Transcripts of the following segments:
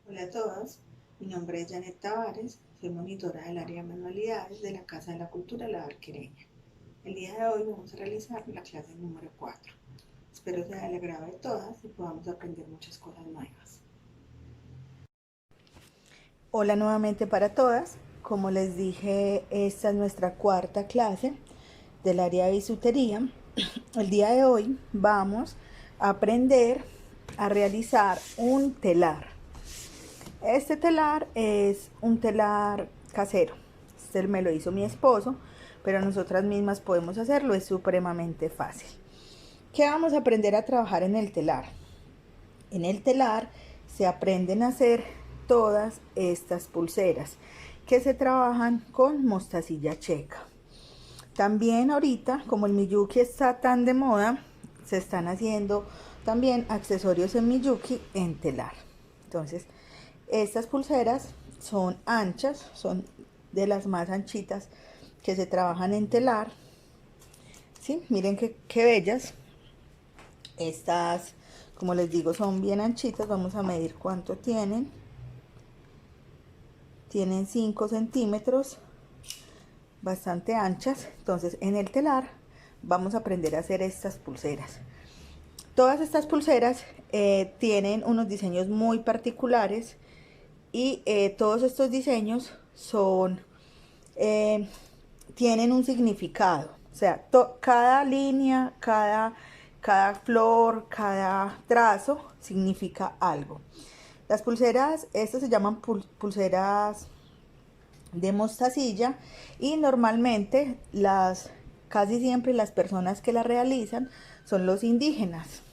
Hola a todas, mi nombre es Janet Tavares, soy monitora del área de manualidades de la Casa de la Cultura La Barquereña. El día de hoy vamos a realizar la clase número 4. Espero sea del agrado de todas y podamos aprender muchas cosas nuevas. Hola nuevamente para todas. Como les dije, esta es nuestra cuarta clase del área de bisutería. El día de hoy vamos a aprender a realizar un telar. Este telar es un telar casero. Este me lo hizo mi esposo, pero nosotras mismas podemos hacerlo, es supremamente fácil. ¿Qué vamos a aprender a trabajar en el telar? En el telar se aprenden a hacer todas estas pulseras que se trabajan con mostacilla checa. También ahorita, como el Miyuki está tan de moda, se están haciendo también accesorios en Miyuki en telar. Entonces, estas pulseras son anchas, son de las más anchitas que se trabajan en telar. ¿Sí? Miren qué bellas. Estas, como les digo, son bien anchitas. Vamos a medir cuánto tienen. Tienen 5 centímetros, bastante anchas. Entonces, en el telar vamos a aprender a hacer estas pulseras. Todas estas pulseras tienen unos diseños muy particulares y todos estos diseños son tienen un significado. O sea, cada línea, cada flor, cada trazo significa algo. Las pulseras, estas se llaman pulseras de mostacilla y normalmente casi siempre las personas que las realizan son los indígenas,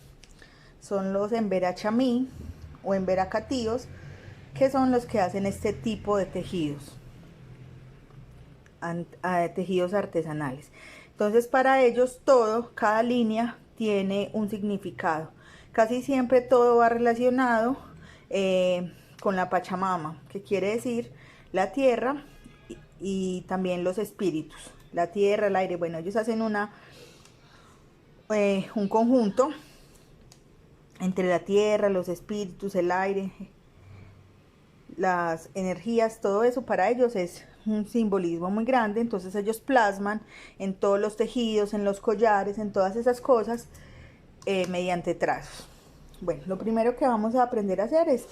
son los emberachamí o emberacatíos, que son los que hacen este tipo de tejidos, tejidos artesanales. Entonces para ellos cada línea tiene un significado. Casi siempre todo va relacionado con la Pachamama, que quiere decir la tierra y también los espíritus. La tierra, el aire, bueno, ellos hacen un conjunto entre la tierra, los espíritus, el aire, las energías, todo eso para ellos es un simbolismo muy grande. Entonces ellos plasman en todos los tejidos, en los collares, en todas esas cosas mediante trazos. Bueno, lo primero que vamos a aprender a hacer es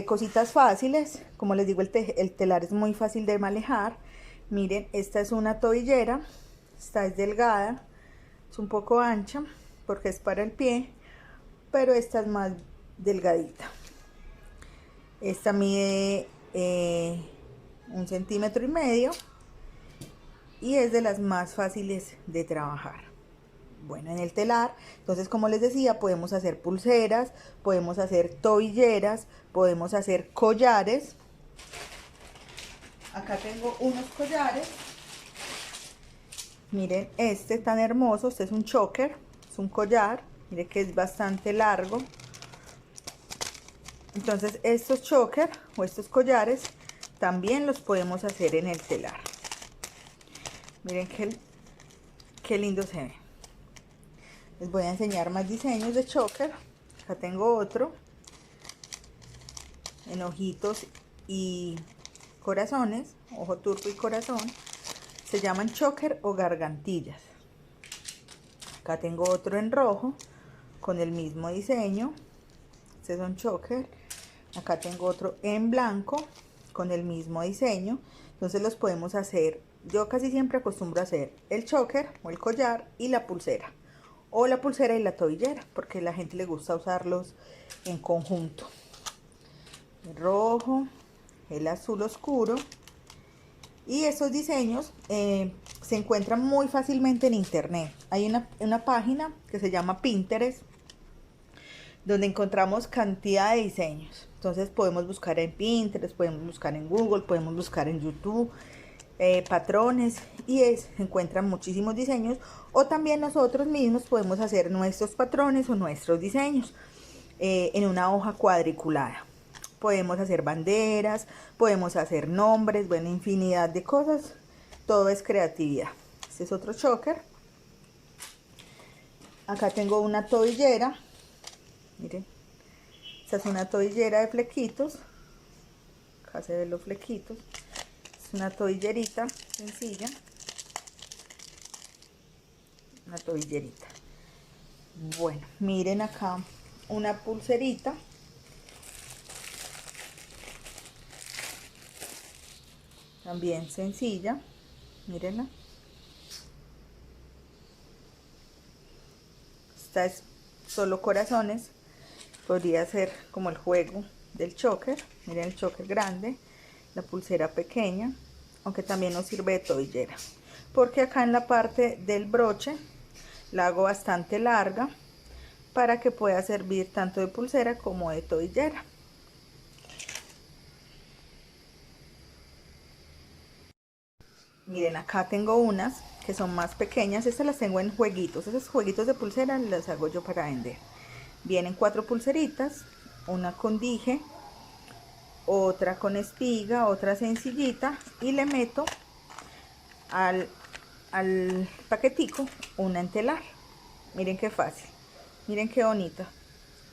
cositas fáciles. Como les digo, el telar es muy fácil de manejar. Miren, esta es una tobillera, esta es delgada, es un poco ancha porque es para el pie, pero esta es más delgadita. Esta mide 1,5 centímetros y es de las más fáciles de trabajar. Bueno, en el telar, entonces como les decía, podemos hacer pulseras, podemos hacer tobilleras, podemos hacer collares. Acá tengo unos collares. Miren, este tan hermoso, este es un choker, es un collar, miren que es bastante largo. Entonces estos choker o estos collares también los podemos hacer en el telar. Miren qué lindo se ve. Les voy a enseñar más diseños de choker. Acá tengo otro en ojitos y corazones, ojo turco y corazón. Se llaman choker o gargantillas. Acá tengo otro en rojo con el mismo diseño. Este es un choker. Acá tengo otro en blanco con el mismo diseño. Entonces los podemos hacer. Yo casi siempre acostumbro a hacer el choker o el collar y la pulsera. O la pulsera y la tobillera, porque a la gente le gusta usarlos en conjunto. El rojo, el azul oscuro. Y estos diseños se encuentran muy fácilmente en internet. Hay una página que se llama Pinterest, donde encontramos cantidad de diseños. Entonces podemos buscar en Pinterest, podemos buscar en Google, podemos buscar en YouTube, patrones, y se encuentran muchísimos diseños. O también nosotros mismos podemos hacer nuestros patrones o nuestros diseños en una hoja cuadriculada. Podemos hacer banderas, podemos hacer nombres, bueno, infinidad de cosas. Todo es creatividad. Este es otro choker. Acá tengo una tobillera. Miren, esta es una tobillera de flequitos. Acá se ven los flequitos. Es una tobillerita sencilla. Una tobillerita. Bueno, miren acá una pulserita. También sencilla. Mírenla. Esta es solo corazones. Podría ser como el juego del choker. Miren el choker grande, la pulsera pequeña, aunque también nos sirve de tobillera, porque acá en la parte del broche la hago bastante larga para que pueda servir tanto de pulsera como de tobillera. Miren, acá tengo unas que son más pequeñas. Estas las tengo en jueguitos. Esos jueguitos de pulsera los hago yo para vender. Vienen 4 pulseritas, una con dije, otra con espiga, otra sencillita, y le meto al paquetico una en telar. Miren qué fácil, miren qué bonita,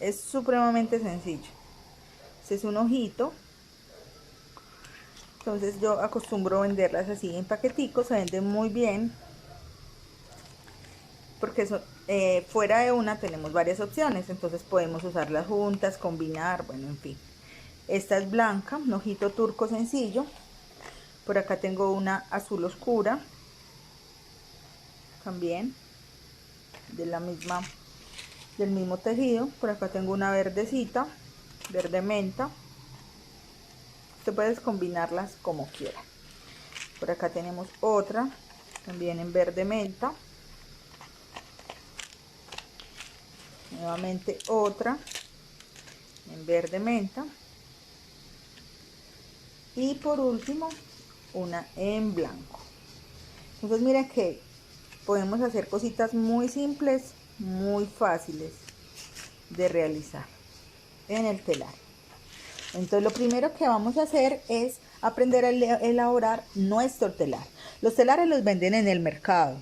es supremamente sencillo. Este es un ojito. Entonces yo acostumbro venderlas así en paqueticos, se venden muy bien, porque fuera de una tenemos varias opciones, entonces podemos usarlas juntas, combinar, bueno, en fin. Esta es blanca, un ojito turco sencillo. Por acá tengo una azul oscura, también del mismo tejido. Por acá tengo una verdecita, verde menta. Usted puedes combinarlas como quiera. Por acá tenemos otra, también en verde menta. Nuevamente otra en verde menta. Y por último, una en blanco. Entonces miren que podemos hacer cositas muy simples, muy fáciles de realizar en el telar. Entonces lo primero que vamos a hacer es aprender a elaborar nuestro telar. Los telares los venden en el mercado.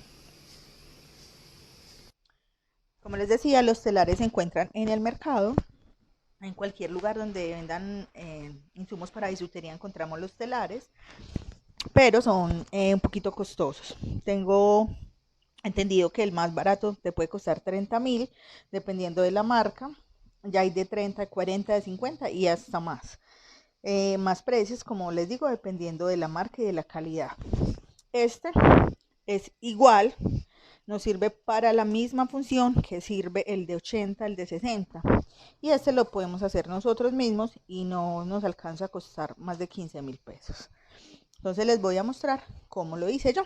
Como les decía, los telares se encuentran en el mercado. En cualquier lugar donde vendan insumos para bisutería encontramos los telares, pero son un poquito costosos. Tengo entendido que el más barato te puede costar 30.000, dependiendo de la marca. Ya hay de 30, de 40, de 50 y hasta más. Más precios, como les digo, dependiendo de la marca y de la calidad. Este es igual, nos sirve para la misma función que sirve el de 80, el de 60. Y este lo podemos hacer nosotros mismos y no nos alcanza a costar más de 15.000 pesos. Entonces les voy a mostrar cómo lo hice yo.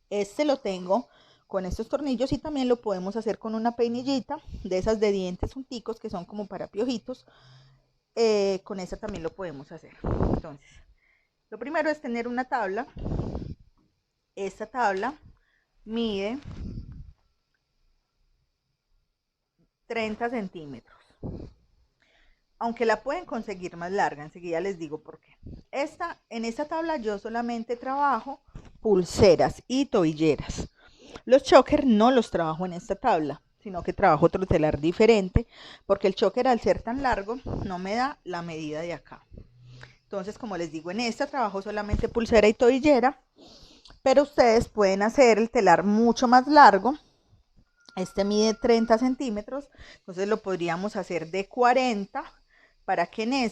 Este lo tengo con estos tornillos y también lo podemos hacer con una peinillita de esas de dientes junticos que son como para piojitos. Con esta también lo podemos hacer. Entonces, lo primero es tener una tabla. Esta tabla mide 30 centímetros. Aunque la pueden conseguir más larga, enseguida les digo por qué. En esta tabla yo solamente trabajo pulseras y tobilleras. Los choker no los trabajo en esta tabla, sino que trabajo otro telar diferente, porque el choker al ser tan largo no me da la medida de acá. Entonces, como les digo, en esta trabajo solamente pulsera y tobillera, pero ustedes pueden hacer el telar mucho más largo. Este mide 30 centímetros, entonces lo podríamos hacer de 40 para que en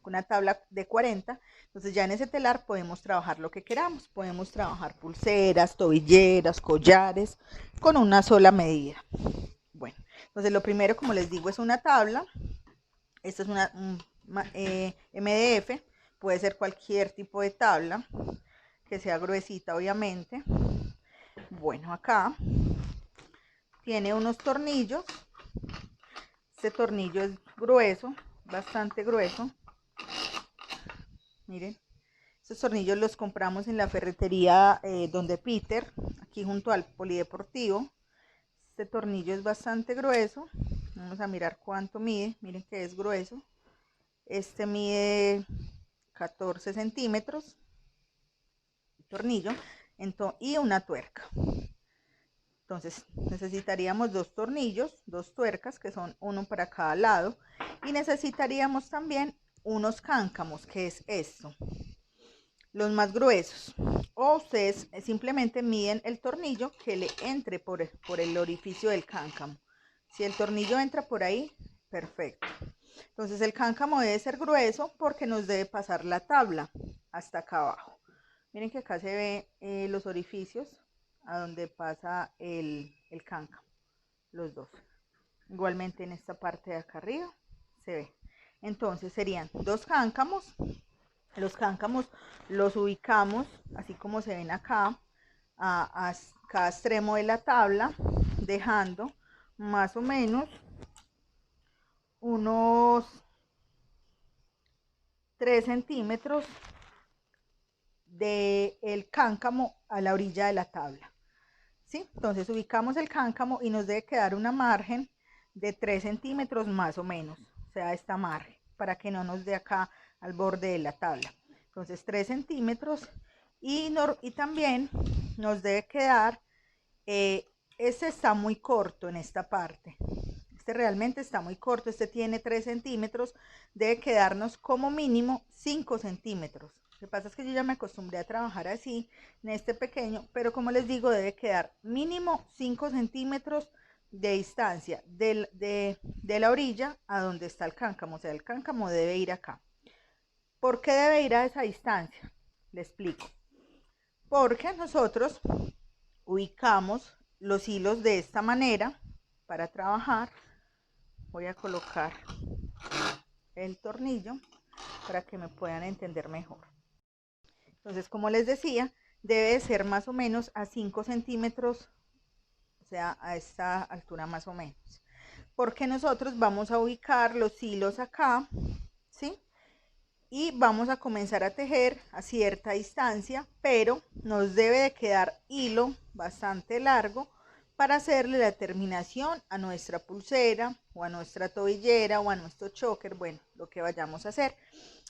una tabla de 40, entonces ya en ese telar podemos trabajar lo que queramos. Podemos trabajar pulseras, tobilleras, collares con una sola medida. Bueno, entonces lo primero, como les digo, es una tabla. Esta es una MDF, puede ser cualquier tipo de tabla que sea gruesita, obviamente. Bueno, acá tiene unos tornillos. Este tornillo es grueso, bastante grueso. Miren, estos tornillos los compramos en la ferretería donde Peter, aquí junto al polideportivo. Este tornillo es bastante grueso. Vamos a mirar cuánto mide. Miren que es grueso. Este mide 14 centímetros. Tornillo y una tuerca. Entonces necesitaríamos dos tornillos, dos tuercas, que son uno para cada lado, y necesitaríamos también unos cáncamos, que es esto, los más gruesos, o ustedes simplemente miden el tornillo que le entre por el orificio del cáncamo. Si el tornillo entra por ahí, perfecto. Entonces el cáncamo debe ser grueso porque nos debe pasar la tabla hasta acá abajo. Miren que acá se ve los orificios a donde pasa el cáncamo, los dos. Igualmente en esta parte de acá arriba se ve. Entonces serían dos cáncamos. Los cáncamos los ubicamos así como se ven acá, a cada extremo de la tabla, dejando más o menos unos 3 centímetros del cáncamo a la orilla de la tabla, ¿sí? Entonces ubicamos el cáncamo y nos debe quedar una margen de 3 centímetros más o menos, o sea, esta margen, para que no nos dé acá al borde de la tabla. Entonces 3 centímetros y también nos debe quedar, este está muy corto en esta parte, este realmente está muy corto, este tiene 3 centímetros, debe quedarnos como mínimo 5 centímetros. Lo que pasa es que yo ya me acostumbré a trabajar así, en este pequeño, pero como les digo, debe quedar mínimo 5 centímetros de distancia de la orilla a donde está el cáncamo, o sea, el cáncamo debe ir acá. ¿Por qué debe ir a esa distancia? Le explico. Porque nosotros ubicamos los hilos de esta manera para trabajar. Voy a colocar el tornillo para que me puedan entender mejor. Entonces, como les decía, debe ser más o menos a 5 centímetros, o sea, a esta altura más o menos. Porque nosotros vamos a ubicar los hilos acá, ¿sí? Y vamos a comenzar a tejer a cierta distancia, pero nos debe de quedar hilo bastante largo para hacerle la terminación a nuestra pulsera o a nuestra tobillera o a nuestro choker, bueno, lo que vayamos a hacer.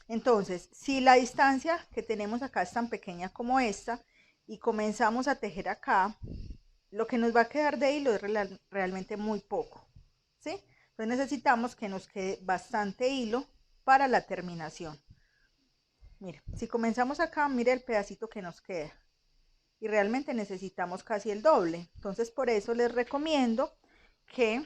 Entonces, si la distancia que tenemos acá es tan pequeña como esta y comenzamos a tejer acá, lo que nos va a quedar de hilo es realmente muy poco, ¿sí? Entonces necesitamos que nos quede bastante hilo para la terminación. Mire, si comenzamos acá, mire el pedacito que nos queda. Y realmente necesitamos casi el doble. Entonces, por eso les recomiendo que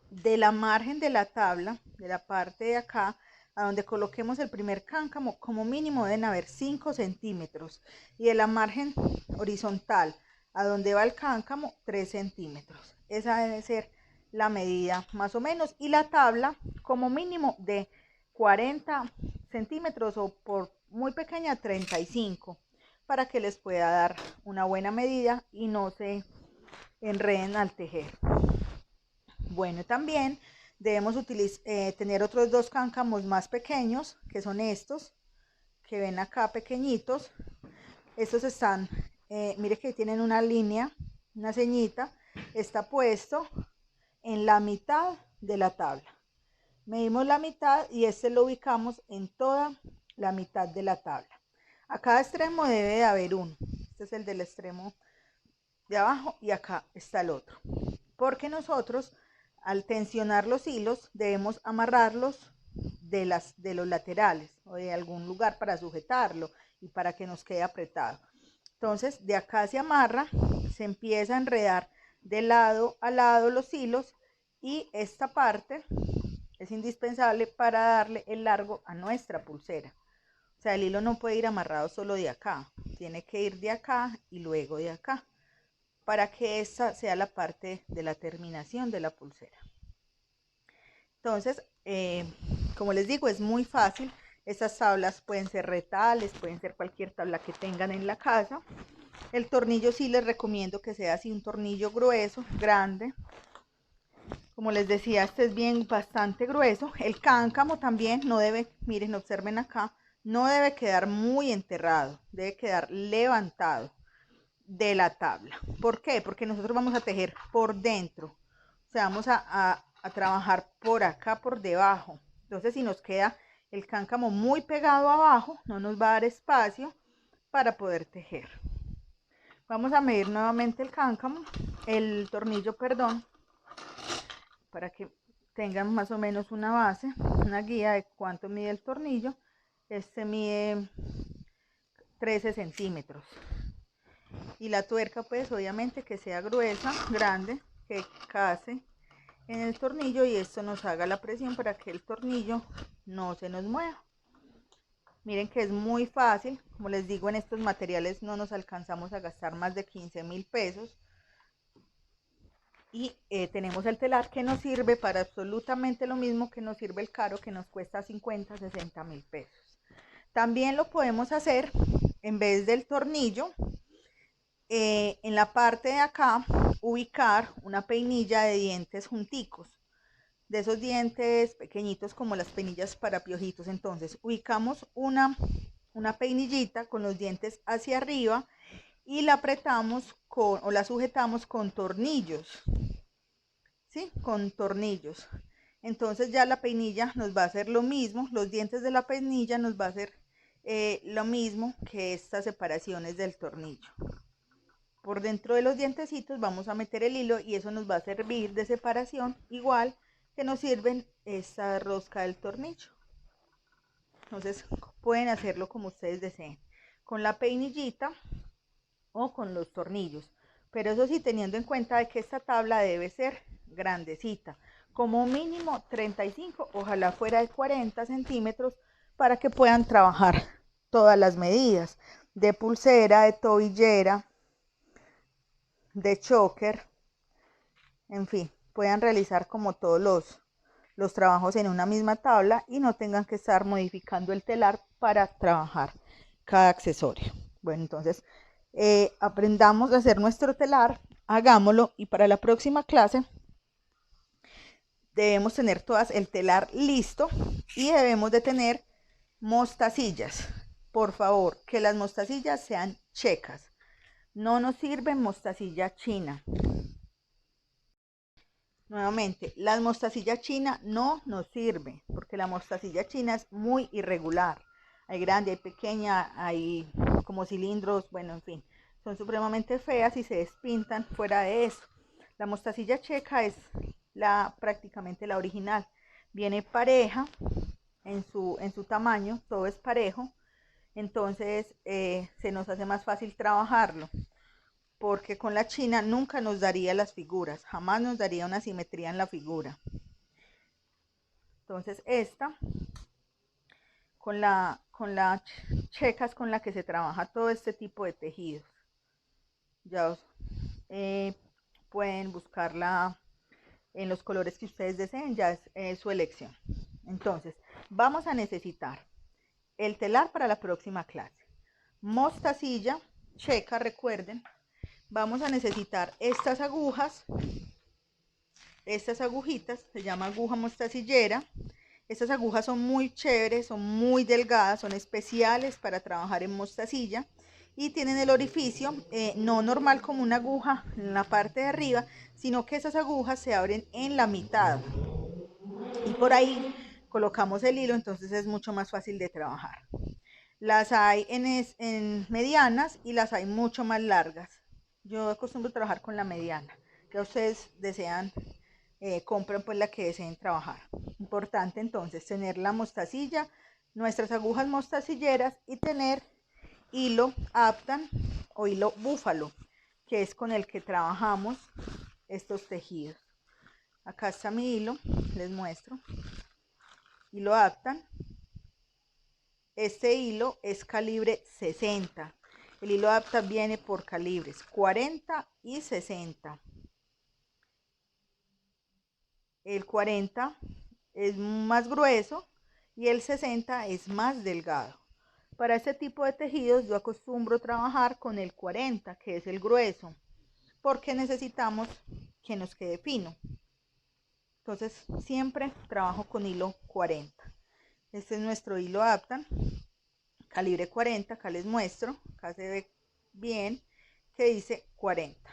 de la margen de la tabla, de la parte de acá, a donde coloquemos el primer cáncamo, como mínimo deben haber 5 centímetros. Y de la margen horizontal, a donde va el cáncamo, 3 centímetros. Esa debe ser la medida más o menos. Y la tabla, como mínimo de 40 centímetros o por muy pequeña 35, para que les pueda dar una buena medida y no se enreden al tejer. Bueno, también debemos tener otros dos cáncamos más pequeños, que son estos que ven acá pequeñitos. Estos están, mire que tienen una línea, una ceñita, está puesto en la mitad de la tabla. Medimos la mitad y este lo ubicamos en toda la mitad de la tabla. A cada extremo debe de haber uno. Este es el del extremo de abajo y acá está el otro. Porque nosotros al tensionar los hilos debemos amarrarlos de los laterales o de algún lugar para sujetarlo y para que nos quede apretado. Entonces de acá se amarra, se empieza a enredar de lado a lado los hilos y esta parte es indispensable para darle el largo a nuestra pulsera. O sea, el hilo no puede ir amarrado solo de acá, tiene que ir de acá y luego de acá, para que esta sea la parte de la terminación de la pulsera. Entonces, como les digo, es muy fácil. Estas tablas pueden ser retales, pueden ser cualquier tabla que tengan en la casa. El tornillo sí les recomiendo que sea así un tornillo grueso, grande. Como les decía, este es bien bastante grueso. El cáncamo también no debe, miren, observen acá, no debe quedar muy enterrado, debe quedar levantado de la tabla. ¿Por qué? Porque nosotros vamos a tejer por dentro, o sea, vamos a trabajar por acá, por debajo. Entonces, si nos queda el cáncamo muy pegado abajo, no nos va a dar espacio para poder tejer. Vamos a medir nuevamente el cáncamo, el tornillo, perdón, para que tengan más o menos una base, una guía de cuánto mide el tornillo. Este mide 13 centímetros. Y la tuerca pues obviamente que sea gruesa, grande, que case en el tornillo y esto nos haga la presión para que el tornillo no se nos mueva. Miren que es muy fácil, como les digo, en estos materiales no nos alcanzamos a gastar más de 15.000 pesos. Y tenemos el telar que nos sirve para absolutamente lo mismo que nos sirve el caro, que nos cuesta 50, 60.000 pesos. También lo podemos hacer en vez del tornillo, en la parte de acá ubicar una peinilla de dientes junticos, de esos dientes pequeñitos como las peinillas para piojitos. Entonces ubicamos una peinillita con los dientes hacia arriba y la apretamos o la sujetamos con tornillos, ¿sí? Con tornillos. Entonces ya la peinilla nos va a hacer lo mismo, los dientes de la peinilla nos va a hacer lo mismo que estas separaciones del tornillo. Por dentro de los dientecitos vamos a meter el hilo y eso nos va a servir de separación, igual que nos sirven esta rosca del tornillo. Entonces pueden hacerlo como ustedes deseen, con la peinillita o con los tornillos, pero eso sí, teniendo en cuenta de que esta tabla debe ser grandecita, como mínimo 35, ojalá fuera de 40 centímetros, para que puedan trabajar todas las medidas de pulsera, de tobillera, de choker, en fin, puedan realizar como todos los trabajos en una misma tabla y no tengan que estar modificando el telar para trabajar cada accesorio. Bueno, entonces aprendamos a hacer nuestro telar, hagámoslo, y para la próxima clase debemos tener todas el telar listo y debemos de tener mostacillas. Por favor, que las mostacillas sean checas. No nos sirve mostacilla china. Nuevamente, las mostacillas china no nos sirve porque la mostacilla china es muy irregular. Hay grande, hay pequeña, hay como cilindros, bueno, en fin, son supremamente feas y se despintan. Fuera de eso, la mostacilla checa es prácticamente la original. Viene pareja en su tamaño, todo es parejo, entonces se nos hace más fácil trabajarlo, porque con la china nunca nos daría las figuras, jamás nos daría una simetría en la figura. Entonces esta, con la checa es con la que se trabaja todo este tipo de tejidos. Ya pueden buscarla en los colores que ustedes deseen, ya es su elección. Entonces vamos a necesitar el telar para la próxima clase, mostacilla checa, recuerden. Vamos a necesitar estas agujas, estas agujitas, se llama aguja mostacillera. Estas agujas son muy chéveres, son muy delgadas, son especiales para trabajar en mostacilla y tienen el orificio no normal como una aguja en la parte de arriba, sino que esas agujas se abren en la mitad y por ahí colocamos el hilo, entonces es mucho más fácil de trabajar. Las hay en medianas y las hay mucho más largas. Yo acostumbro a trabajar con la mediana, que ustedes desean, compren pues la que deseen trabajar. Importante entonces tener la mostacilla, nuestras agujas mostacilleras y tener hilo Aptan o hilo búfalo, que es con el que trabajamos estos tejidos. Acá está mi hilo, les muestro. Hilo Aptan. Este hilo es calibre 60. El hilo Aptan viene por calibres 40 y 60. El 40 es más grueso y el 60 es más delgado. Para este tipo de tejidos yo acostumbro trabajar con el 40, que es el grueso, porque necesitamos que nos quede fino. Entonces siempre trabajo con hilo 40. Este es nuestro hilo Aptan, calibre 40, acá les muestro, acá se ve bien que dice 40.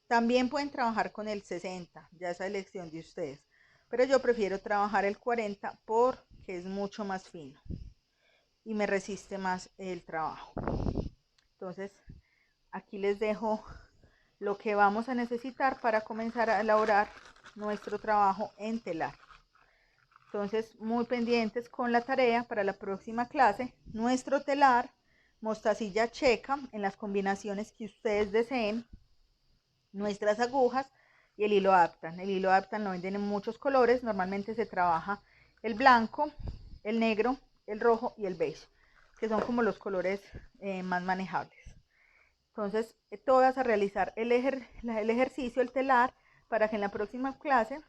También pueden trabajar con el 60, ya es elección de ustedes, pero yo prefiero trabajar el 40 porque es mucho más fino y me resiste más el trabajo. Entonces aquí les dejo lo que vamos a necesitar para comenzar a elaborar nuestro trabajo en telar. Entonces, muy pendientes con la tarea para la próxima clase. Nuestro telar, mostacilla checa en las combinaciones que ustedes deseen, nuestras agujas y el hilo Aptan. El hilo Aptan lo venden en muchos colores, normalmente se trabaja el blanco, el negro, el rojo y el beige, que son como los colores más manejables. Entonces, todas a realizar el ejercicio, el telar, para que en la próxima clase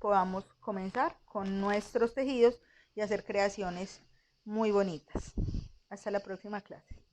podamos comenzar con nuestros tejidos y hacer creaciones muy bonitas. Hasta la próxima clase.